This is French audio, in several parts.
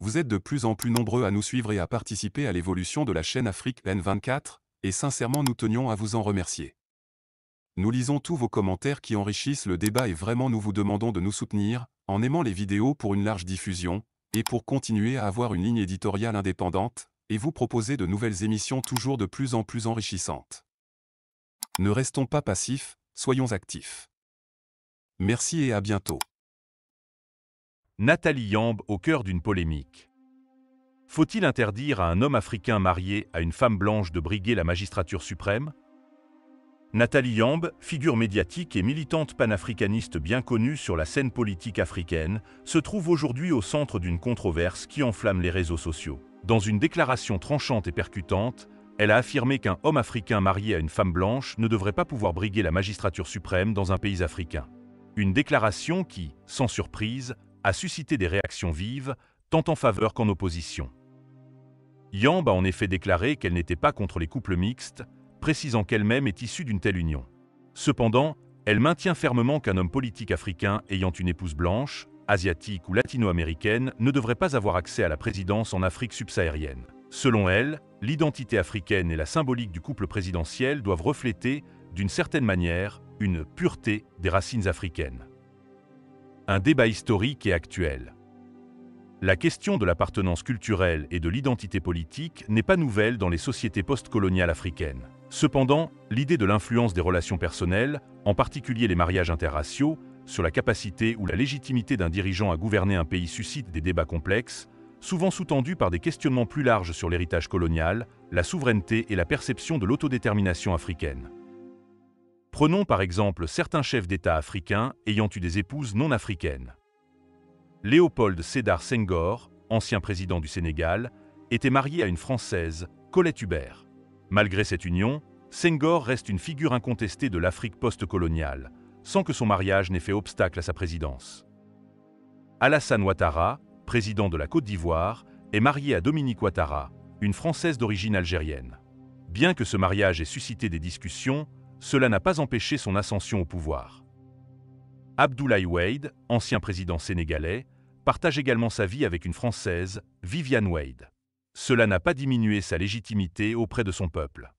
Vous êtes de plus en plus nombreux à nous suivre et à participer à l'évolution de la chaîne Afrique N24, et sincèrement nous tenions à vous en remercier. Nous lisons tous vos commentaires qui enrichissent le débat et vraiment nous vous demandons de nous soutenir, en aimant les vidéos pour une large diffusion, et pour continuer à avoir une ligne éditoriale indépendante, et vous proposer de nouvelles émissions toujours de plus en plus enrichissantes. Ne restons pas passifs, soyons actifs. Merci et à bientôt. Nathalie Yambe au cœur d'une polémique. Faut-il interdire à un homme africain marié à une femme blanche de briguer la magistrature suprême? Nathalie Yambe, figure médiatique et militante panafricaniste bien connue sur la scène politique africaine, se trouve aujourd'hui au centre d'une controverse qui enflamme les réseaux sociaux. Dans une déclaration tranchante et percutante, elle a affirmé qu'un homme africain marié à une femme blanche ne devrait pas pouvoir briguer la magistrature suprême dans un pays africain. Une déclaration qui, sans surprise, a suscité des réactions vives, tant en faveur qu'en opposition. Yambe a en effet déclaré qu'elle n'était pas contre les couples mixtes, précisant qu'elle-même est issue d'une telle union. Cependant, elle maintient fermement qu'un homme politique africain ayant une épouse blanche, asiatique ou latino-américaine ne devrait pas avoir accès à la présidence en Afrique subsaharienne. Selon elle, l'identité africaine et la symbolique du couple présidentiel doivent refléter, d'une certaine manière, une pureté des racines africaines. Un débat historique et actuel. La question de l'appartenance culturelle et de l'identité politique n'est pas nouvelle dans les sociétés postcoloniales africaines. Cependant, l'idée de l'influence des relations personnelles, en particulier les mariages interraciaux, sur la capacité ou la légitimité d'un dirigeant à gouverner un pays suscite des débats complexes, souvent sous-tendus par des questionnements plus larges sur l'héritage colonial, la souveraineté et la perception de l'autodétermination africaine. Prenons par exemple certains chefs d'État africains ayant eu des épouses non africaines. Léopold Sédar Senghor, ancien président du Sénégal, était marié à une Française, Colette Hubert. Malgré cette union, Senghor reste une figure incontestée de l'Afrique post-coloniale, sans que son mariage n'ait fait obstacle à sa présidence. Alassane Ouattara, président de la Côte d'Ivoire, est marié à Dominique Ouattara, une Française d'origine algérienne. Bien que ce mariage ait suscité des discussions, cela n'a pas empêché son ascension au pouvoir. Abdoulaye Wade, ancien président sénégalais, partage également sa vie avec une Française, Viviane Wade. Cela n'a pas diminué sa légitimité auprès de son peuple.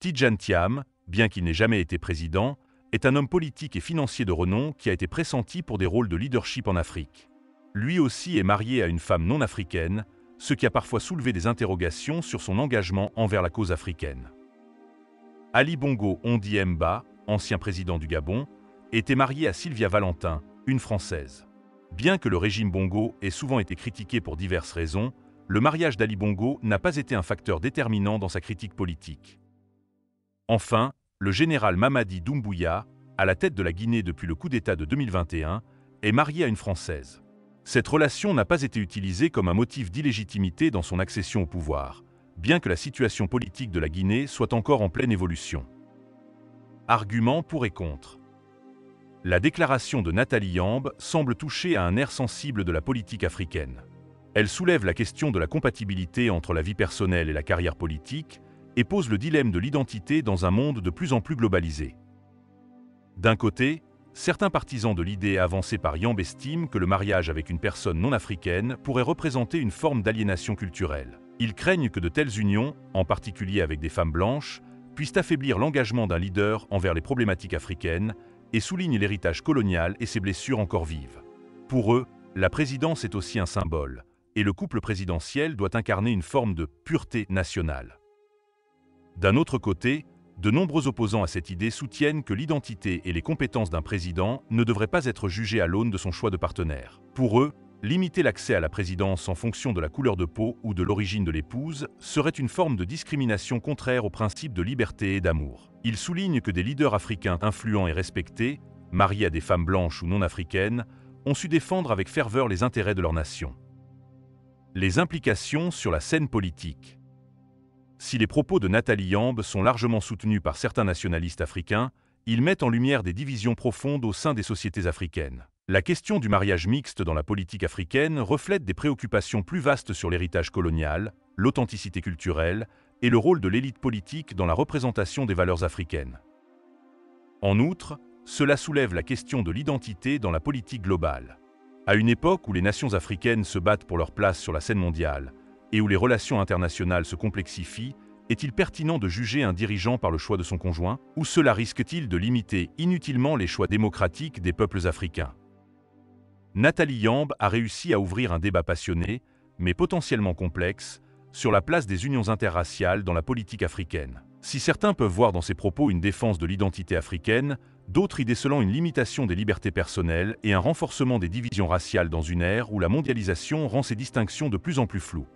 Tidjane Thiam, bien qu'il n'ait jamais été président, est un homme politique et financier de renom qui a été pressenti pour des rôles de leadership en Afrique. Lui aussi est marié à une femme non africaine, ce qui a parfois soulevé des interrogations sur son engagement envers la cause africaine. Ali Bongo Ondimba, ancien président du Gabon, était marié à Sylvia Valentin, une Française. Bien que le régime Bongo ait souvent été critiqué pour diverses raisons, le mariage d'Ali Bongo n'a pas été un facteur déterminant dans sa critique politique. Enfin, le général Mamadi Doumbouya, à la tête de la Guinée depuis le coup d'État de 2021, est marié à une Française. Cette relation n'a pas été utilisée comme un motif d'illégitimité dans son accession au pouvoir, bien que la situation politique de la Guinée soit encore en pleine évolution. Arguments pour et contre. La déclaration de Nathalie Yambe semble toucher à un nerf sensible de la politique africaine. Elle soulève la question de la compatibilité entre la vie personnelle et la carrière politique et pose le dilemme de l'identité dans un monde de plus en plus globalisé. D'un côté, certains partisans de l'idée avancée par Yambe estiment que le mariage avec une personne non africaine pourrait représenter une forme d'aliénation culturelle. Ils craignent que de telles unions, en particulier avec des femmes blanches, puissent affaiblir l'engagement d'un leader envers les problématiques africaines et soulignent l'héritage colonial et ses blessures encore vives. Pour eux, la présidence est aussi un symbole, et le couple présidentiel doit incarner une forme de pureté nationale. D'un autre côté, de nombreux opposants à cette idée soutiennent que l'identité et les compétences d'un président ne devraient pas être jugées à l'aune de son choix de partenaire. Pour eux, limiter l'accès à la présidence en fonction de la couleur de peau ou de l'origine de l'épouse serait une forme de discrimination contraire au principe de liberté et d'amour. Ils soulignent que des leaders africains influents et respectés, mariés à des femmes blanches ou non africaines, ont su défendre avec ferveur les intérêts de leur nation. Les implications sur la scène politique. Si les propos de Nathalie Yambe sont largement soutenus par certains nationalistes africains, ils mettent en lumière des divisions profondes au sein des sociétés africaines. La question du mariage mixte dans la politique africaine reflète des préoccupations plus vastes sur l'héritage colonial, l'authenticité culturelle et le rôle de l'élite politique dans la représentation des valeurs africaines. En outre, cela soulève la question de l'identité dans la politique globale. À une époque où les nations africaines se battent pour leur place sur la scène mondiale et où les relations internationales se complexifient, est-il pertinent de juger un dirigeant par le choix de son conjoint, ou cela risque-t-il de limiter inutilement les choix démocratiques des peuples africains? Nathalie Yamb a réussi à ouvrir un débat passionné, mais potentiellement complexe, sur la place des unions interraciales dans la politique africaine. Si certains peuvent voir dans ses propos une défense de l'identité africaine, d'autres y décelant une limitation des libertés personnelles et un renforcement des divisions raciales dans une ère où la mondialisation rend ces distinctions de plus en plus floues.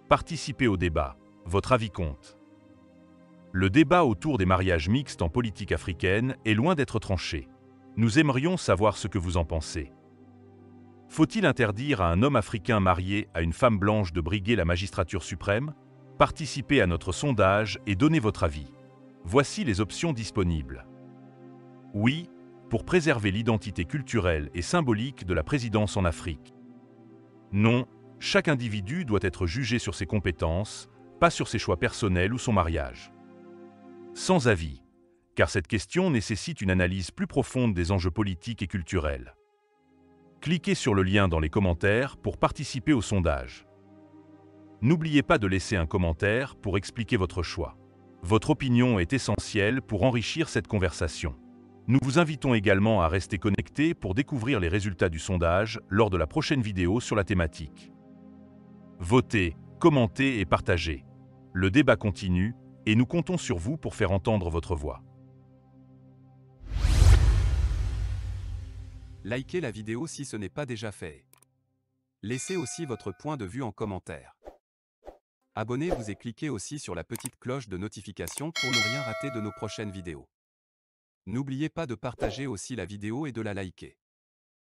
Participez au débat. Votre avis compte. Le débat autour des mariages mixtes en politique africaine est loin d'être tranché. Nous aimerions savoir ce que vous en pensez. Faut-il interdire à un homme africain marié à une femme blanche de briguer la magistrature suprême? Participez à notre sondage et donnez votre avis. Voici les options disponibles. Oui, pour préserver l'identité culturelle et symbolique de la présidence en Afrique. Non, chaque individu doit être jugé sur ses compétences, pas sur ses choix personnels ou son mariage. Sans avis, car cette question nécessite une analyse plus profonde des enjeux politiques et culturels. Cliquez sur le lien dans les commentaires pour participer au sondage. N'oubliez pas de laisser un commentaire pour expliquer votre choix. Votre opinion est essentielle pour enrichir cette conversation. Nous vous invitons également à rester connectés pour découvrir les résultats du sondage lors de la prochaine vidéo sur la thématique. Votez, commentez et partagez. Le débat continue et nous comptons sur vous pour faire entendre votre voix. Likez la vidéo si ce n'est pas déjà fait. Laissez aussi votre point de vue en commentaire. Abonnez-vous et cliquez aussi sur la petite cloche de notification pour ne rien rater de nos prochaines vidéos. N'oubliez pas de partager aussi la vidéo et de la liker.